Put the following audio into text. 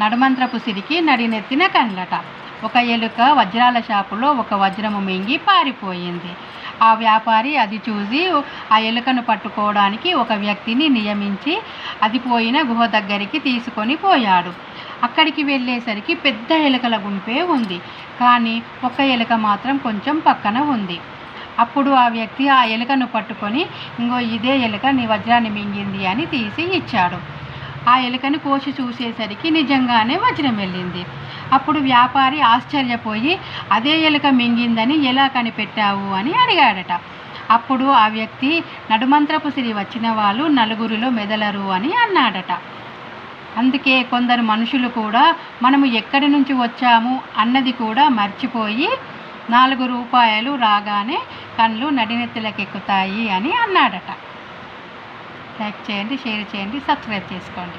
నడుమంత్రపు సిరికి నడినెత్తిన కండ్లట. ఒక ఎలుక వజ్రాల షాపులో ఒక వజ్రము మింగి పారిపోయింది. ఆ వ్యాపారి అది చూసి ఆ ఎలుకను పట్టుకోవడానికి ఒక వ్యక్తిని నియమించి అది పోయిన గుహ దగ్గరికి తీసుకొని పోయాడు. అక్కడికి వెళ్ళేసరికి పెద్ద ఎలుకల గుంపే ఉంది, కానీ ఒక ఎలుక మాత్రం కొంచెం పక్కన ఉంది. అప్పుడు ఆ వ్యక్తి ఆ ఎలుకను పట్టుకొని, ఇంగో ఇదే ఎలుక నీ వజ్రాన్ని మింగింది అని తీసి ఇచ్చాడు. ఆ ఎలుకను కోసి చూసేసరికి నిజంగానే వజ్రం వెళ్ళింది. అప్పుడు వ్యాపారి ఆశ్చర్యపోయి, అదే ఎలుక మింగిందని ఎలా కనిపెట్టావు అని అడిగాడట. అప్పుడు ఆ వ్యక్తి, నడుమంత్రపు సిరి వచ్చిన వాళ్ళు నలుగురిలో మెదలరు అని అన్నాడట. అందుకే కొందరు మనుషులు కూడా మనము ఎక్కడి నుంచి వచ్చాము అన్నది కూడా మర్చిపోయి 4 రూపాయలు రాగానే కళ్ళు నడినెత్తులకెక్కుతాయి అని అన్నాడట. లైక్ చేయండి, షేర్ చేయండి, సబ్స్క్రైబ్ చేసుకోండి.